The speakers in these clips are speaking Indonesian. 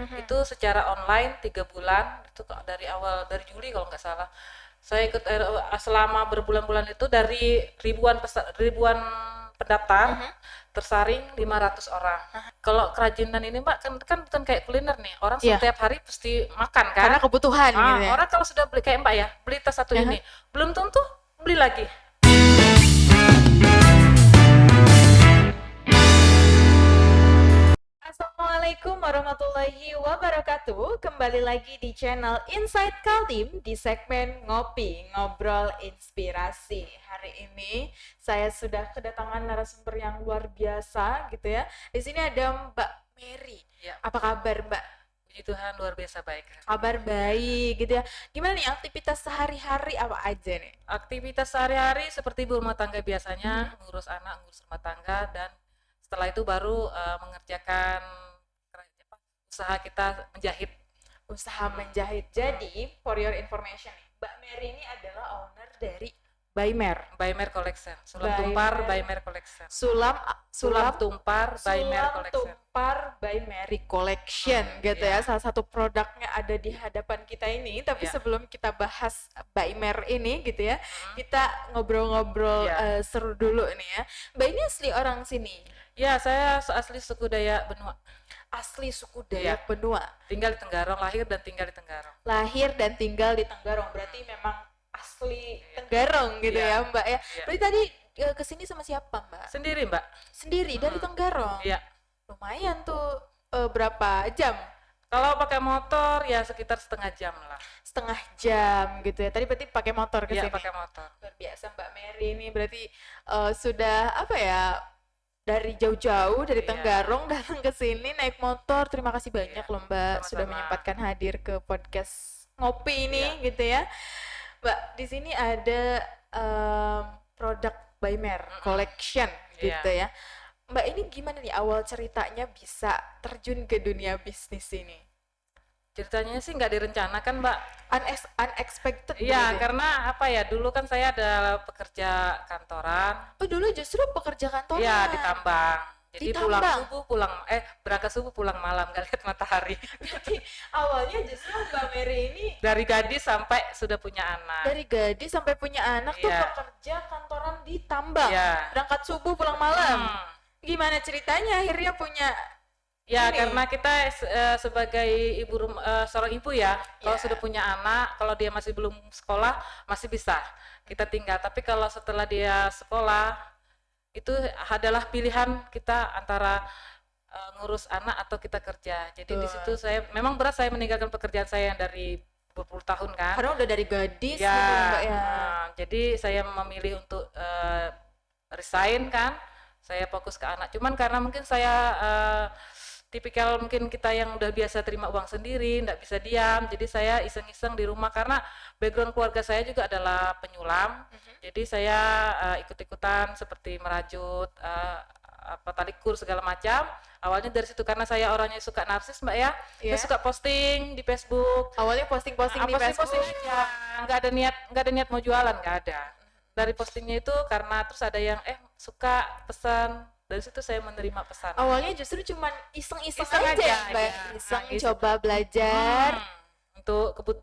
itu secara online 3 bulan itu dari Juli kalau nggak salah. Saya ikut selama berbulan-bulan itu dari ribuan pendaftar tersaring 500 orang. Kalau kerajinan ini Mbak kan bukan kayak kuliner nih. Orang Iya, setiap hari pasti makan kan. karena kebutuhan gitu ya. Orang kalau sudah beli kayak Mbak ya, beli tas satu Aha. ini, belum tentu beli lagi. Assalamualaikum warahmatullahi wabarakatuh. Kembali lagi di channel Inside Kaltim di segmen Ngopi, Ngobrol Inspirasi. Hari ini saya sudah kedatangan narasumber yang luar biasa gitu ya. Di sini ada Mbak Mary. Ya, Apa kabar Mbak? puji Tuhan luar biasa baik. Kabar baik gitu ya. Gimana nih aktivitas sehari-hari apa aja nih? Aktivitas sehari-hari seperti ibu rumah tangga biasanya, ngurus anak, ngurus rumah tangga, dan setelah itu baru mengerjakan usaha kita menjahit. Usaha menjahit. Jadi, for your information nih, Mbak Mary ini adalah owner dari Baimer. Baimer Collection, Sulam Baimer. Tumpar Baimer Collection. Sulam Sulam Tumpar Baimer Sulam Collection. Tumpar by Mary Collection gitu ya. Iya. Salah satu produknya ada di hadapan kita ini. Tapi Iya. sebelum kita bahas Baimer ini gitu ya, kita ngobrol-ngobrol Iya. seru dulu nih ya. Mbak ini asli orang sini. Ya, saya asli suku Dayak Benua. Asli suku Iya. Dayak Benua. Tinggal di Tenggarong, lahir dan tinggal di Tenggarong. Lahir dan tinggal di Tenggarong. Berarti memang asli Tenggarong gitu Iya. ya Mbak ya. Iya. Berarti tadi kesini sama siapa Mbak? Sendiri, Mbak? Sendiri dari Tenggarong. Iya. Lumayan tuh, berapa jam? Kalau pakai motor ya sekitar setengah jam lah. Setengah jam gitu ya. Tadi berarti pakai motor ke Iya, sini. pakai motor. Luar biasa Mbak Mary ini berarti sudah apa ya? Dari jauh-jauh dari Iya. Tenggarong datang ke sini naik motor. Terima kasih banyak Iya, loh Mbak sudah sama-sama. menyempatkan hadir ke podcast ngopi ini Iya. gitu ya. Mbak, di sini ada produk Baimer Collection Iya. gitu ya. Mbak ini gimana nih awal ceritanya bisa terjun ke dunia bisnis ini? Ceritanya sih nggak direncanakan, Mbak. Unexpected Iya, berarti? karena apa ya, dulu kan saya adalah pekerja kantoran. Oh dulu justru pekerja kantoran. Iya, di tambang. Jadi Di tambang? berangkat subuh pulang malam, nggak lihat matahari. Berarti awalnya justru Mbak Mary ini Dari gadis sampai sudah punya anak. dari gadis sampai punya anak tuh Iya. pekerja kantoran di tambang. Iya. Berangkat subuh pulang malam. Hmm. Gimana ceritanya akhirnya punya Ya, ini? karena kita sebagai seorang ibu ya, kalau Iya. sudah punya anak, kalau dia masih belum sekolah, masih bisa kita tinggal. Tapi kalau setelah dia sekolah, itu adalah pilihan kita antara ngurus anak atau kita kerja. Jadi di situ memang berat saya meninggalkan pekerjaan saya yang dari berpuluh tahun kan. Karena udah dari gadis Ya, gitu Mbak ya. jadi saya memilih untuk resign kan. Saya fokus ke anak. Cuman karena mungkin saya tipikal mungkin kita yang udah biasa terima uang sendiri, nggak bisa diam. Jadi saya iseng-iseng di rumah karena background keluarga saya juga adalah penyulam. Jadi saya ikut-ikutan seperti merajut, tali kur segala macam. Awalnya dari situ karena saya orangnya suka narsis Mbak ya. Iya. Saya suka posting di Facebook. Awalnya posting-posting di Facebook. Posting aja. Nggak ada niat mau jualan, nggak ada. Dari postingnya itu karena terus ada yang suka pesan. Dari situ saya menerima pesan. Awalnya justru cuman iseng-iseng Iseng aja, aja, Mbak. iya. Iseng Iseng. coba belajar.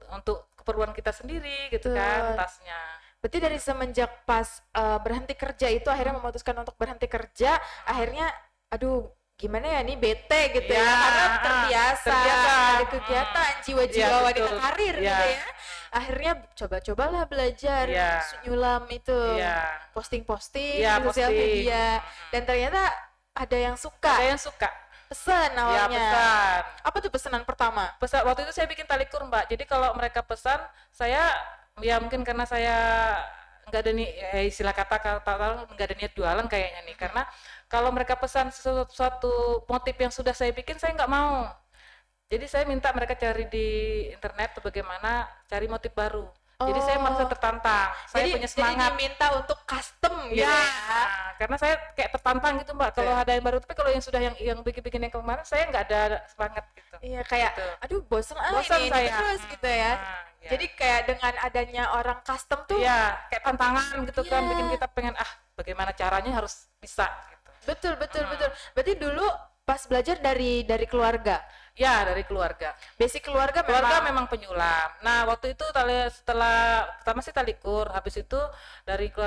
Untuk keperluan kita sendiri gitu kan, Betul. tasnya. Berarti dari semenjak pas berhenti kerja itu akhirnya memutuskan untuk berhenti kerja, akhirnya aduh gimana ya nih bete gitu ya, Iya, karena terbiasa ada Hmm. kegiatan jiwa-jiwa Iya, wanita betul. karir Iya. gitu ya. Akhirnya coba-cobalah belajar Iya. nyulam itu, Iya. posting-posting Iya, di sosial posting. media, dan ternyata ada yang suka, Ada yang suka. pesan Ya, awalnya. pesan. Apa tuh pesanan pertama? Pesan waktu itu saya bikin tali kur Mbak. Jadi kalau mereka pesan, saya ya mungkin karena saya nggak ada nih istilah kata nggak ada niat jualan kayaknya nih. Karena kalau mereka pesan sesuatu motif yang sudah saya bikin, saya nggak mau. Jadi saya minta mereka cari di internet atau bagaimana cari motif baru. Jadi saya merasa tertantang. Saya punya semangat. Jadi diminta untuk custom gitu Ya, ya. karena saya kayak tertantang gitu Mbak. Kalau ada yang baru, tapi kalau yang sudah yang bikin yang kemarin, saya nggak ada semangat gitu. Iya kayak Gitu. aduh bosen Bosan ini saya. terus gitu ya. Ya. Jadi kayak dengan adanya orang custom tuh Iya, kayak tantangan gitu kan, Iya. bikin kita pengen bagaimana caranya harus bisa gitu. betul. Berarti dulu pas belajar dari keluarga. Ya, dari keluarga. Basic keluarga Keluarga memang. memang penyulam. Nah, waktu itu setelah pertama sih talikur, habis itu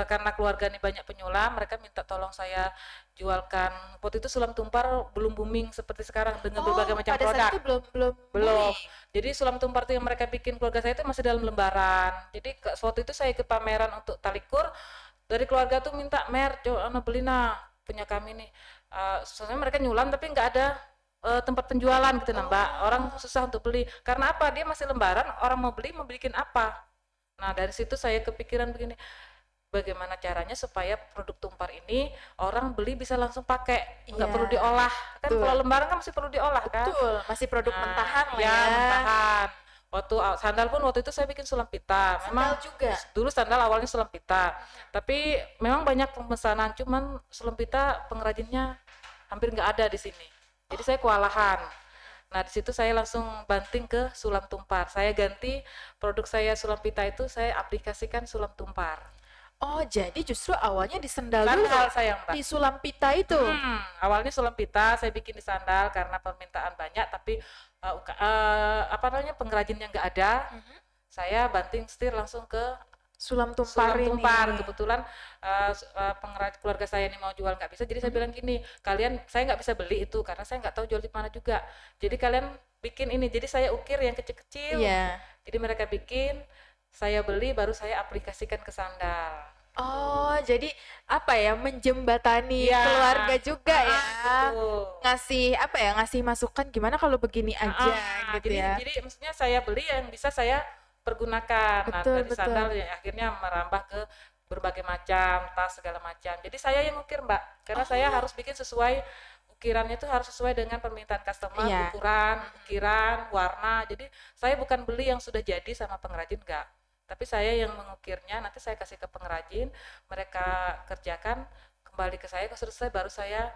karena keluarga ini banyak penyulam, mereka minta tolong saya jualkan. Waktu itu sulam tumpar belum booming seperti sekarang dengan berbagai Oh, macam pada saat produk. itu belum belum Belum. booming. Jadi sulam tumpar itu yang mereka bikin keluarga saya itu masih dalam lembaran. Jadi waktu itu saya ikut pameran untuk talikur, dari keluarga tuh minta, "Mer, coba beli nah punya kami nih." Soalnya mereka nyulam tapi nggak ada tempat penjualan gitu nah Mbak. Orang Oh, susah untuk beli. Karena apa? Dia masih lembaran, orang mau beli mau bikin apa? Nah, dari situ saya kepikiran begini, bagaimana caranya supaya produk tumpar ini orang beli bisa langsung pakai, nggak iya, perlu diolah. Kan betul. kalau lembaran kan masih perlu diolah kan? Betul, masih produk Nah, mentahan lah ya ya. mentahan. Waktu sandal pun waktu itu saya bikin sulam pita. Memang Sandal juga. dulu sandal awalnya sulam pita, tapi memang banyak pemesanan. Cuman sulam pita pengrajinnya hampir nggak ada di sini. Jadi saya kewalahan. Nah, di situ saya langsung banting ke sulam tumpar. Saya ganti produk saya sulam pita itu saya aplikasikan sulam tumpar. Oh, jadi justru awalnya di sendal dulu, Sandal saya, Mbak. di sulam pita itu. Awalnya sulam pita saya bikin di sandal karena permintaan banyak, tapi apa namanya pengrajinnya nggak ada. Saya banting setir langsung ke Sulam tumpar sulam ini. tumpar. Kebetulan keluarga saya ini mau jual nggak bisa, jadi saya bilang gini, kalian saya nggak bisa beli itu karena saya nggak tahu jual di mana juga. Jadi kalian bikin ini, jadi saya ukir yang kecil-kecil. Iya. Jadi mereka bikin, saya beli, baru saya aplikasikan ke sandal. Oh, jadi apa ya, menjembatani Iya. keluarga juga ya. Gitu. Ngasih apa ya, ngasih masukan gimana kalau begini aja gitu jadi, ya. jadi maksudnya saya beli yang bisa saya pergunakan. Nah, Betul, dari betul. sandal ya akhirnya merambah ke berbagai macam tas segala macam. Jadi saya yang ukir, Mbak, karena saya harus bikin sesuai ukirannya itu harus sesuai dengan permintaan customer, Iya. ukuran, ukiran, warna. Jadi saya bukan beli yang sudah jadi sama pengrajin, enggak. Tapi saya yang mengukirnya, nanti saya kasih ke pengrajin, mereka kerjakan, kembali ke saya, kalau selesai baru saya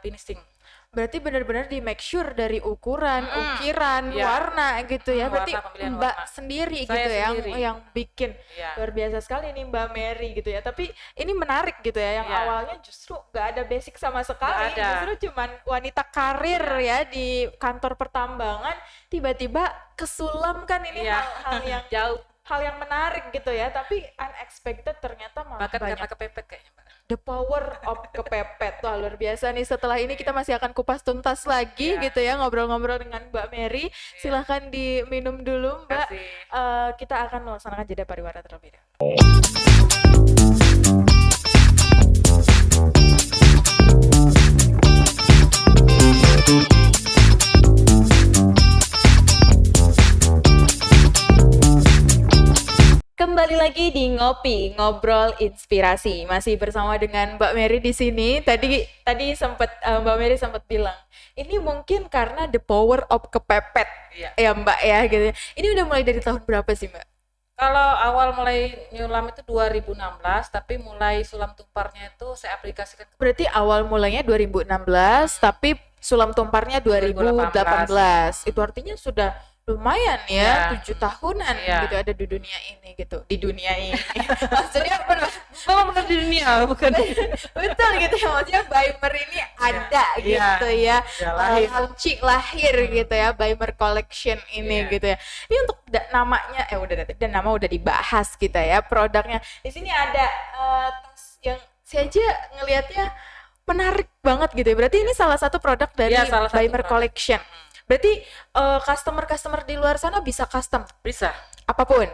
finishing. Berarti benar-benar di make sure dari ukuran, ukiran, Iya. warna gitu ya. Berarti Warna, pemilihan Mbak warna. sendiri Saya gitu ya sendiri. yang bikin. Iya. Luar biasa sekali nih Mbak Mary gitu ya. Tapi ini menarik gitu ya, yang Iya. awalnya justru nggak ada basic sama sekali. Nggak ada. Justru cuman wanita karir ya di kantor pertambangan, tiba-tiba kesulam kan ini Iya. hal-hal yang Jauh. hal yang menarik gitu ya. Tapi unexpected ternyata malah Bahkan banyak. karena kepepet kayaknya, Mbak. The power of kepepet. Wah, luar biasa nih. Setelah ini kita masih akan kupas tuntas lagi Iya. gitu ya, ngobrol-ngobrol dengan Mbak Mary. Silahkan diminum dulu Mbak. Kasih. Kita akan melaksanakan jeda pariwara terlebih dahulu. Kembali lagi di Ngopi, Ngobrol Inspirasi. Masih bersama dengan Mbak Mary di sini. Tadi sempat Mbak Mary sempat bilang, ini mungkin karena the power of kepepet. Iya. Ya Mbak ya gitu. Ini udah mulai dari tahun berapa sih Mbak? Kalau awal mulai nyulam itu 2016, tapi mulai sulam tumparnya itu saya aplikasikan ke Berarti awal mulanya 2016, tapi sulam tumparnya 2018. Itu artinya sudah lumayan ya, Iya. 7 tahunan Iya. gitu ada di dunia ini gitu. Di dunia ini. Maksudnya benar di dunia, bukan betul gitu ya, maksudnya Baimer ini ada Iya. gitu ya. Iya, lahir. Launching lahir gitu ya, Baimer Collection ini Iya. gitu ya. Ini untuk namanya dan nama udah dibahas gitu ya, produknya. Di sini ada tas yang saya aja ngelihatnya menarik banget gitu ya. Berarti ini salah satu produk dari Iya, salah satu Baimer produk. Collection. Berarti customer-customer di luar sana bisa custom bisa. apapun.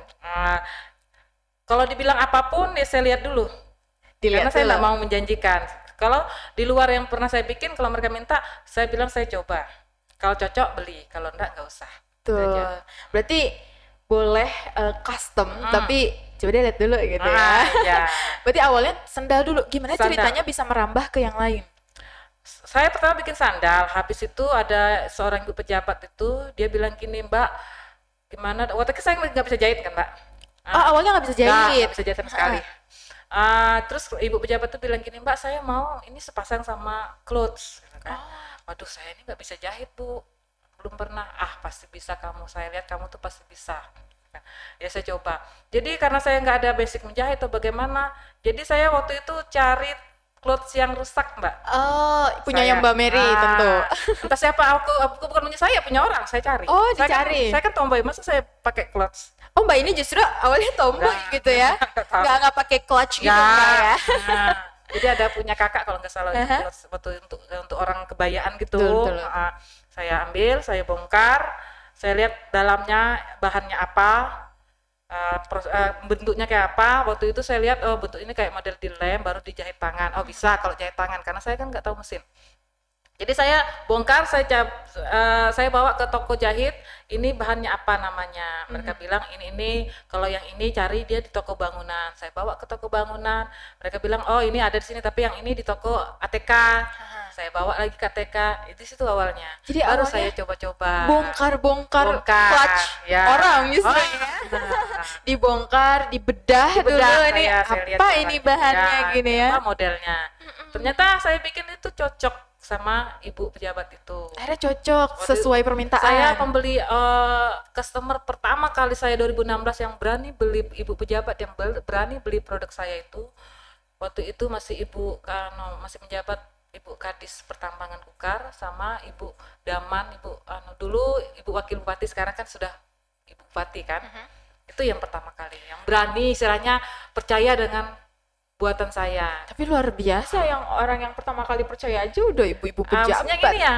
Kalau dibilang apapun ya saya lihat dulu. Dilihat Karena saya dulu. nggak mau menjanjikan. Kalau di luar yang pernah saya bikin, kalau mereka minta, saya bilang saya coba. Kalau cocok beli, kalau enggak nggak usah. Itu Tuh. aja. Berarti boleh custom tapi coba deh lihat dulu gitu ya. Ya. Berarti awalnya sendal dulu. Gimana Sandal. ceritanya bisa merambah ke yang lain? Saya pertama bikin sandal, habis itu ada seorang ibu pejabat itu, dia bilang gini, Mbak, gimana, waktu itu saya nggak bisa jahit kan, Mbak? Awalnya nggak bisa jahit. Nggak bisa jahit sama sekali. Terus ibu pejabat tuh bilang gini, Mbak, saya mau ini sepasang sama clothes, gitu kan. Waduh, saya ini nggak bisa jahit, Bu, belum pernah. Pasti bisa kamu, saya lihat kamu tuh pasti bisa. Ya saya coba. Jadi karena saya nggak ada basic menjahit atau bagaimana, jadi saya waktu itu cari clothes yang rusak, Mbak. Oh, punya yang Mbak Mary tentu. Entah siapa, aku bukan punya saya, punya orang, saya cari. Oh, Saya dicari. kan tomboy, masa saya pakai clothes? Oh, Mbak ini justru awalnya tomboy Enggak, gitu ya. enggak tahu. Nggak pakai clutch gitu Enggak. enggak ya. Nah, jadi ada punya kakak kalau nggak salah Aha. clothes untuk orang kebayaan gitu. Betul, betul. Saya ambil, saya bongkar, saya lihat dalamnya bahannya apa, bentuknya kayak apa. Waktu itu saya lihat, oh bentuk ini kayak model dilem, baru dijahit tangan. Oh bisa kalau jahit tangan, karena saya kan nggak tahu mesin. Jadi saya bongkar, saya bawa ke toko jahit, ini bahannya apa namanya. Mereka bilang ini, kalau yang ini cari dia di toko bangunan. Saya bawa ke toko bangunan, mereka bilang oh ini ada di sini, tapi yang ini di toko ATK. Saya bawa lagi ke ATK, itu situ awalnya. Jadi Baru awalnya saya coba-coba. Bongkar clutch ya. orang justru Oh, ya. nah. Dibongkar, dibedah dulu ini Saya lihat apa ini bahannya ya, gini ya. apa modelnya. Ternyata saya bikin itu cocok sama ibu pejabat itu. Akhirnya cocok Waktu sesuai permintaan. Saya pembeli customer pertama kali saya 2016 yang berani beli, ibu pejabat yang berani beli produk saya itu. Waktu itu masih masih menjabat Ibu Kadis Pertambangan Kukar sama Ibu Daman, dulu Ibu Wakil Bupati, sekarang kan sudah Ibu Bupati kan. Itu yang pertama kali yang berani istilahnya percaya dengan buatan saya. Tapi luar biasa yang orang yang pertama kali percaya aja udah ibu-ibu pejabat. Maksudnya gini ya,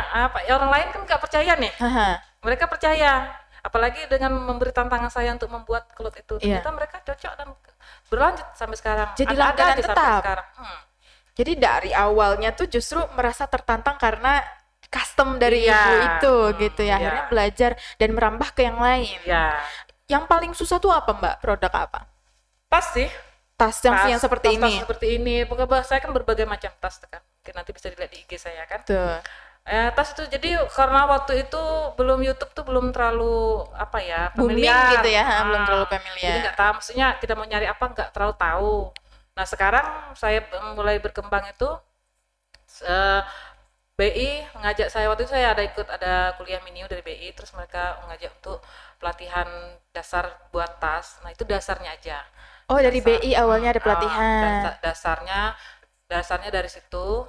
orang lain kan nggak percaya nih. Haha. Mereka percaya, apalagi dengan memberi tantangan saya untuk membuat cloth itu. Iya. Ternyata mereka cocok dan berlanjut sampai sekarang. Jadi Ada langganan aja sampai tetap. sekarang. Jadi dari awalnya tuh justru merasa tertantang karena custom dari Iya. ibu itu gitu ya. Iya. Akhirnya belajar dan merambah ke yang lain. Ya, Yang paling susah tuh apa Mbak? Produk apa? tas sih. Tas yang seperti tas ini. seperti ini. Pokoknya saya kan berbagai macam tas kan. Mungkin nanti bisa dilihat di IG saya kan. Tuh. Tas itu jadi karena waktu itu belum YouTube tuh belum terlalu Booming familiar. gitu ya, belum terlalu familiar. Jadi nggak tahu, maksudnya kita mau nyari apa nggak terlalu tahu. Nah sekarang saya mulai berkembang itu, BI mengajak saya, waktu itu saya ada kuliah miniu dari BI, terus mereka mengajak untuk pelatihan dasar buat tas. Nah itu dasarnya aja. Oh, dari BI awalnya ada pelatihan. Dasarnya dari situ.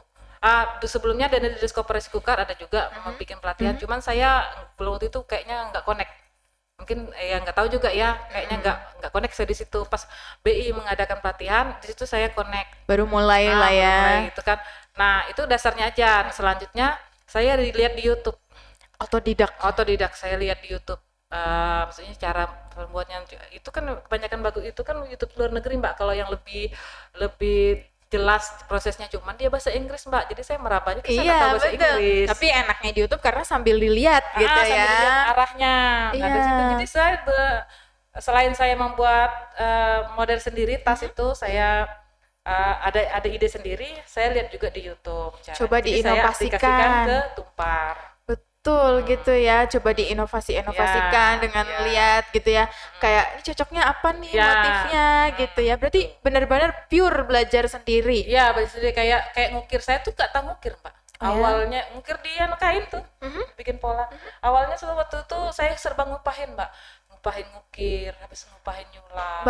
Sebelumnya dari Koperasi Kukar ada juga bikin pelatihan, cuman saya belum waktu itu kayaknya nggak connect. Mungkin ya nggak tahu juga ya, kayaknya nggak connect saya di situ. Pas BI mengadakan pelatihan, di situ saya connect. Baru mulai lah ya. Mulai gitu kan. Nah itu dasarnya aja. Selanjutnya saya lihat di YouTube. Otodidak saya lihat di YouTube. Maksudnya cara pembuatnya itu kan kebanyakan bagus itu kan YouTube luar negeri Mbak. Kalau yang lebih jelas prosesnya, cuman dia bahasa Inggris Mbak. Jadi saya merabanya ke sana tahu bahasa Inggris. Tapi enaknya di YouTube karena sambil dilihat gitu sambil ya. lihat arahnya. Nah, dari situ jadi saya selain saya membuat model sendiri tas itu, saya ada ide sendiri, saya lihat juga di YouTube. Coba Jadi saya diinovasikan. aplikasikan ke Tumpar. Betul gitu ya, coba diinovasikan dengan lihat gitu ya. Kayak ini cocoknya apa nih motifnya gitu ya. Berarti benar-benar pure belajar sendiri. Iya, jadi kayak ngukir. Saya tuh gak tahu ngukir, Mbak. Awalnya ngukir di kain tuh, bikin pola. Awalnya waktu itu saya serba ngupahin, Mbak. Ngupahin ngukir, habis ngupahin nyulam.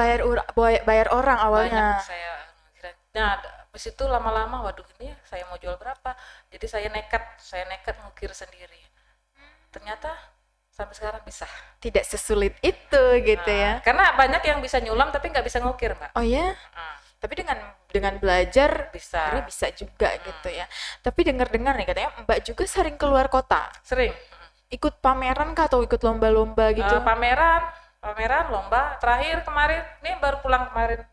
Bayar orang awalnya. Banyak saya kira. Nah, habis itu lama-lama, waduh ini saya mau jual berapa? Jadi saya nekat ngukir sendiri. Ternyata sampai sekarang bisa. Tidak sesulit itu gitu ya. Karena banyak yang bisa nyulam tapi nggak bisa ngukir, Mbak. Oh ya? Tapi dengan belajar Bisa. akhirnya bisa juga gitu ya. Tapi dengar-dengar nih katanya Mbak juga sering keluar kota. Sering. Ikut pameran kah atau ikut lomba-lomba gitu? Pameran, lomba. Terakhir kemarin, nih baru pulang kemarin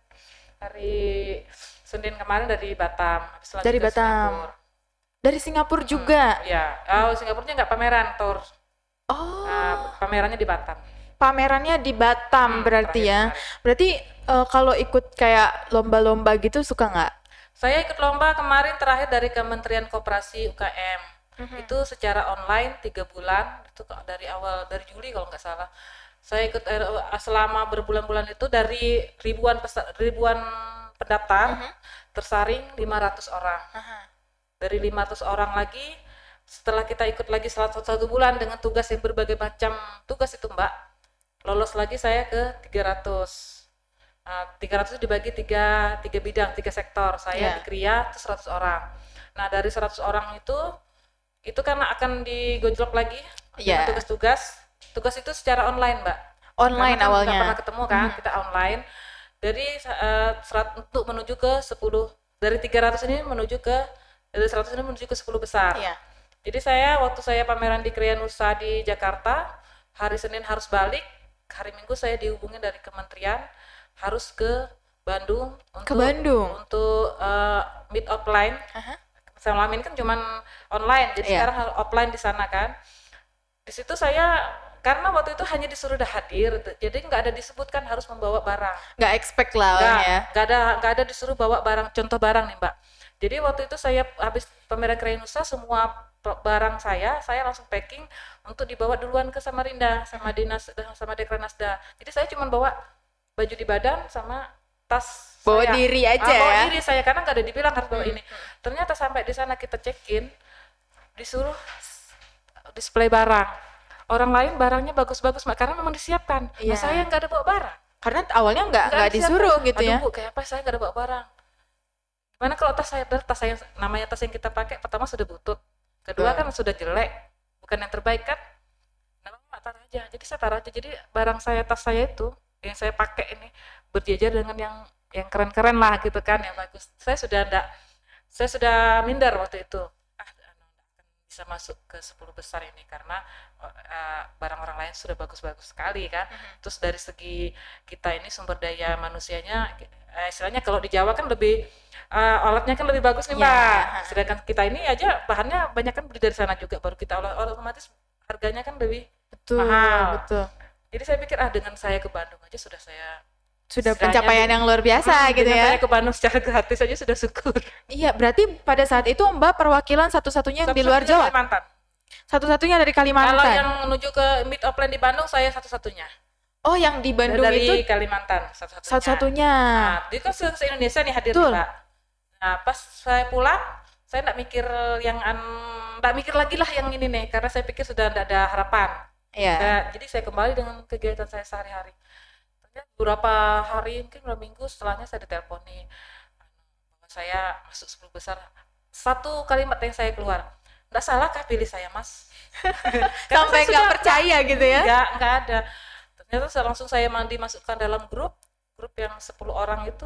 hari Senin kemarin dari Batam. Habis lanjut Dari ke Batam. Singapura. Dari Singapura juga. Ya, Singapurnya nggak pameran, tour. Pamerannya di Batam. Pamerannya di Batam berarti ya. terakhir Berarti kalau ikut kayak lomba-lomba gitu suka nggak? Saya ikut lomba kemarin terakhir dari Kementerian Koperasi UKM. Itu secara online 3 bulan, itu dari Juli kalau nggak salah. Saya ikut selama berbulan-bulan itu dari ribuan pendaftar, tersaring 500 orang. Dari 500 orang lagi, setelah kita ikut lagi satu bulan dengan tugas yang berbagai macam tugas itu Mbak, lolos lagi saya ke 300. 300 dibagi tiga bidang, tiga sektor. Saya Iya. di Kria itu 100 orang. Nah, dari 100 orang itu karena akan digojlok lagi dengan Iya. tugas-tugas. Tugas itu secara online, Mbak. Online Karena kan nggak awalnya. pernah ketemu kan, kita online. Dari untuk menuju ke 10, dari 300 ini menuju ke dari 100 ini menuju ke 10 besar. Iya. Jadi waktu saya pameran di Kria Nusa di Jakarta, hari Senin harus balik, hari Minggu saya dihubungin dari kementerian harus ke Bandung Ke Bandung. untuk meet offline. Aha. Selama ini kan cuman online, jadi Iya. sekarang harus offline di sana kan. Di situ saya karena waktu itu hanya disuruh hadir, jadi nggak ada disebutkan harus membawa barang. Nggak expect lah ya. Nggak ada disuruh bawa barang, contoh barang nih Mbak. Jadi waktu itu saya habis pameran Kria Nusa, semua barang saya langsung packing untuk dibawa duluan ke Samarinda sama dinas sama Dekranasda. Jadi saya cuma bawa baju di badan sama tas Bawa saya. diri aja Bawa ya. diri saya karena nggak ada dibilang harus bawa ini. Ternyata sampai di sana kita check-in disuruh display barang. Orang lain barangnya bagus-bagus Mbak karena memang disiapkan. Iya. Nah, saya nggak ada bawa barang. Karena awalnya nggak Nggak disuruh disiapkan. gitu Aduh, ya. Bu, kayak apa saya nggak ada bawa barang. Gimana kalau tas saya namanya tas yang kita pakai pertama sudah butut, kedua kan sudah jelek, bukan yang terbaik kan. Nah, Mbak taruh aja. Jadi saya taruh aja. Jadi barang saya, tas saya itu yang saya pakai ini berjejer dengan yang keren-keren lah gitu kan, yang bagus. Saya sudah minder waktu itu. Bisa masuk ke 10 besar ini karena barang orang lain sudah bagus-bagus sekali kan. Terus dari segi kita ini sumber daya manusianya, istilahnya kalau di Jawa kan lebih alatnya kan lebih bagus nih Ya. Mbak. Sedangkan kita ini aja bahannya banyak kan beli dari sana juga, baru kita otomatis harganya kan lebih Betul, mahal. betul. Jadi saya pikir dengan saya ke Bandung aja sudah saya Sudah istilahnya pencapaian yang luar biasa gitu dengan ya. saya ke Bandung secara gratis aja sudah syukur. Iya, berarti pada saat itu Mbak perwakilan satu-satunya yang di luar Satu-satunya Jawa. Kalimantan. Satu-satunya dari Kalau Kalimantan. yang menuju ke meet offline di Bandung saya satu-satunya. Oh, yang di Bandung Dari itu Kalimantan satu-satunya. satu-satunya. Nah, itu kan se-Indonesia nih hadir Betul. Mbak. Nah, pas saya pulang, saya enggak mikir enggak mikir lagi lah yang ini nih, karena saya pikir sudah enggak ada harapan. Iya. Jadi saya kembali dengan kegiatan saya sehari-hari. Ternyata beberapa hari, mungkin beberapa minggu setelahnya saya diteleponi bahwa saya masuk 10 besar. Satu kalimat yang saya keluar, enggak salahkah pilih saya Mas? Karena Sampai saya nggak sudah- percaya gitu ya. Enggak ada. Ternyata langsung saya dimasukkan dalam grup yang 10 orang itu.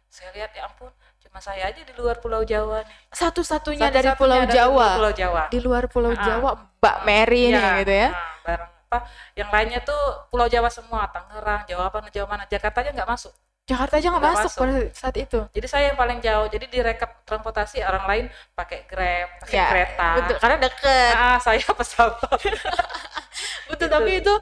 Saya lihat ya ampun, cuma saya aja di luar Pulau Jawa nih. Satu-satunya dari Satu-satunya Pulau dari Jawa. Pulau Jawa. Di luar Pulau Ah. Jawa, Mbak Mary ini Iya, gitu ya. barang apa? Yang lainnya tuh Pulau Jawa semua, Tangerang, Jawa mana, Jakarta aja nggak masuk. Jakarta aja nggak Nggak masuk masuk. pada saat itu. Jadi saya yang paling jauh. Jadi di rekap transportasi orang lain pakai Grab, pakai Ya, kereta. betul. Karena deket. Saya pesawat. Betul, Gitu. tapi itu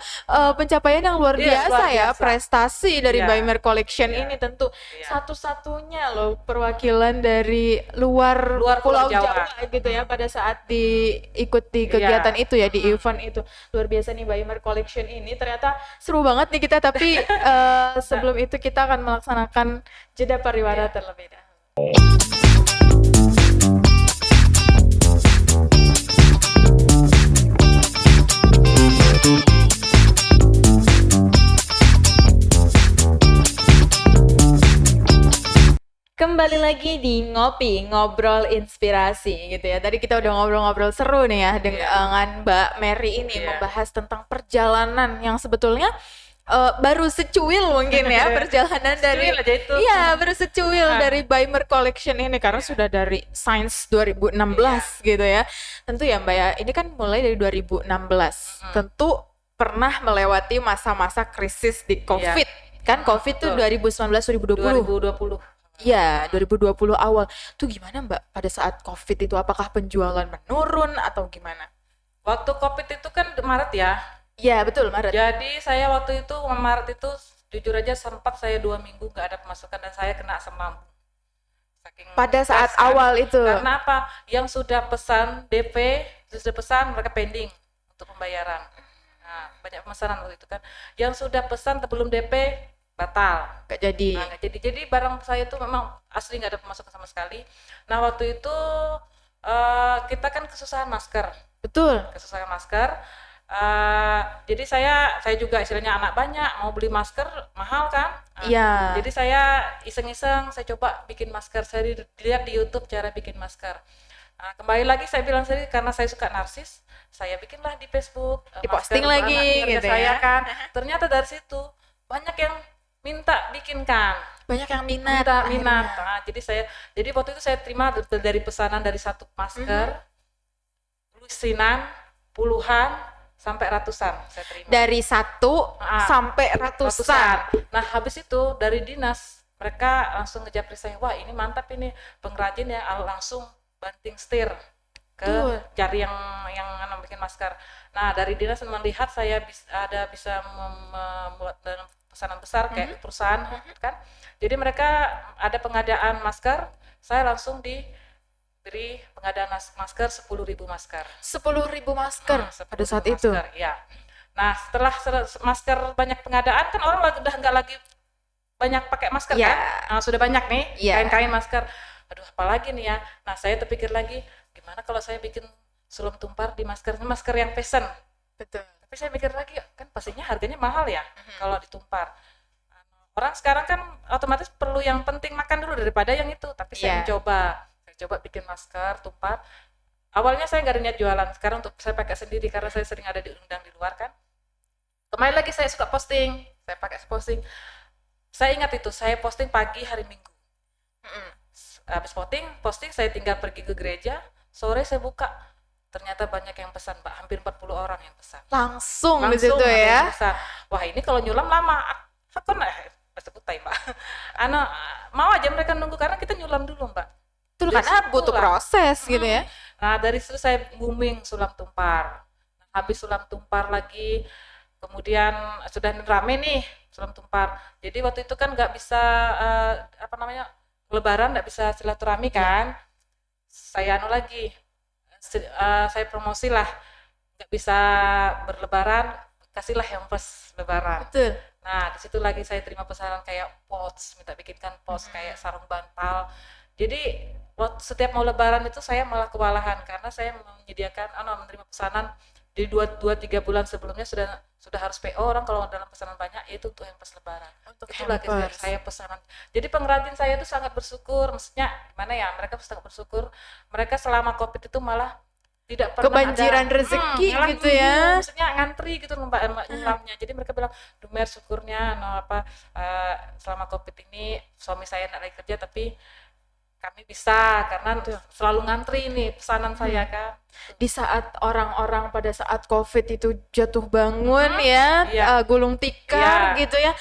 pencapaian yang luar Iya, biasa luar ya, biasa. prestasi dari Iya. Baimer Collection Iya. ini tentu Iya. satu-satunya loh perwakilan dari luar, Luar Pulau Pulau Jawa. Jawa. gitu ya pada saat diikuti Iya. kegiatan itu ya di event itu. Luar biasa nih Baimer Collection ini, ternyata seru banget nih kita, tapi sebelum itu kita akan melaksanakan jeda pariwara Iya. terlebih dahulu. Kembali lagi di Ngopi, Ngobrol Inspirasi gitu ya. Tadi kita udah ngobrol-ngobrol seru nih ya dengan Mbak Mary ini Iya. membahas tentang perjalanan yang sebetulnya baru secuil mungkin ya perjalanan dari Secuil aja itu. Iya, baru secuil dari Baimer Collection ini karena sudah dari Science 2016 gitu ya. Tentu ya Mbak ya, ini kan mulai dari 2016. Tentu pernah melewati masa-masa krisis di COVID. Kan COVID tuh betul. 2019 2020. 2020. Iya, 2020 awal. Tuh gimana Mbak pada saat COVID itu? Apakah penjualan menurun atau gimana? Waktu COVID itu kan Maret ya. Iya, betul, Maret. Jadi saya waktu itu Maret itu jujur aja sempat saya 2 minggu nggak ada pemasukan dan saya kena asam lambung. Saking Pada saat stres kan. awal itu. Karena apa? Yang sudah pesan DP, sudah pesan mereka pending untuk pembayaran. Nah, banyak pemesanan waktu itu kan. Yang sudah pesan sebelum DP batal. Gak jadi. Nah, nggak jadi barang saya itu memang asli nggak ada pemasukan sama sekali. Nah, waktu itu kita kan kesusahan masker. Betul. Kesusahan masker. Jadi saya juga istilahnya anak banyak, mau beli masker mahal kan. Iya. Jadi saya iseng-iseng, saya coba bikin masker. Saya lihat di YouTube cara bikin masker. Nah, kembali lagi saya bilang sendiri karena saya suka narsis, saya bikinlah di Facebook Diposting masker untuk lagi anak keluarga gitu saya ya. kan. Ternyata dari situ banyak yang minta bikinkan, Banyak yang minat. minat. akhirnya. Nah, jadi waktu itu saya terima dari pesanan dari satu masker, lusinan puluhan sampai ratusan saya terima. Dari 1 sampai ratusan. Nah, habis itu dari dinas mereka langsung ngejapri saya, wah ini mantap ini pengrajin ya, langsung banting setir ke Betul. cari yang bikin masker. Nah, dari dinas melihat saya bisa membuat dalam pesanan besar kayak perusahaan kan. Jadi mereka ada pengadaan masker, saya langsung diberi pengadaan masker 10.000 masker. 10.000 masker 10.000 pada saat itu. masker, ya. Nah, setelah masker banyak pengadaan kan orang udah nggak lagi banyak pakai masker Ya. kan? Nah, sudah banyak nih Ya. kain-kain masker. Aduh, apalagi nih ya. Nah, saya terpikir lagi, gimana kalau saya bikin sulum tumpar di masker yang fashion. Betul. Tapi saya mikir lagi, kan pastinya harganya mahal ya kalau ditumpar. Orang sekarang kan otomatis perlu yang penting makan dulu daripada yang itu. Tapi saya coba bikin masker tumpar. Awalnya saya nggak ada niat jualan, sekarang untuk saya pakai sendiri karena saya sering ada diundang di luar kan. Kemarin lagi saya suka posting, saya pakai posting. Saya ingat itu, saya posting pagi hari Minggu. Habis posting saya tinggal pergi ke gereja, sore saya buka. Ternyata banyak yang pesan, Mbak, hampir 40 orang yang pesan. Langsung di Langsung situ ada ya. yang pesan. Wah, ini kalau nyulam lama. Apa sebutai, Mbak. Mau aja mereka nunggu karena kita nyulam dulu, Mbak. Betul, Dari karena situ butuh lah. proses gitu ya. Nah, dari situ saya booming sulam tumpar. Habis sulam tumpar lagi, kemudian sudah rame nih sulam tumpar. Jadi waktu itu kan nggak bisa Lebaran nggak bisa silaturahmi kan. Saya saya promosi lah, nggak bisa berlebaran, kasihlah yang pas lebaran. Betul. Nah, di situ lagi saya terima pesanan kayak minta bikinkan kayak sarung bantal. Jadi setiap mau lebaran itu saya malah kewalahan karena saya menyediakan menerima pesanan di 2-3 bulan sebelumnya sudah harus PO orang kalau dalam pesanan banyak, yaitu untuk yang pas lebaran. Untuk Itu lagi hampers. saya pesanan. Jadi pengrajin saya itu sangat bersyukur, maksudnya gimana ya, mereka sangat bersyukur. Mereka selama Covid itu malah tidak pernah Kebanjiran ada rezeki nyalah gitu ya. maksudnya ngantri gitu Mbak nyulamnya. Jadi mereka bilang, Dumer syukurnya selama Covid ini suami saya nggak lagi kerja tapi kami bisa karena selalu ngantri nih pesanan saya kan. Di saat orang-orang pada saat COVID itu jatuh bangun ya, Iya. gulung tikar Iya. gitu ya.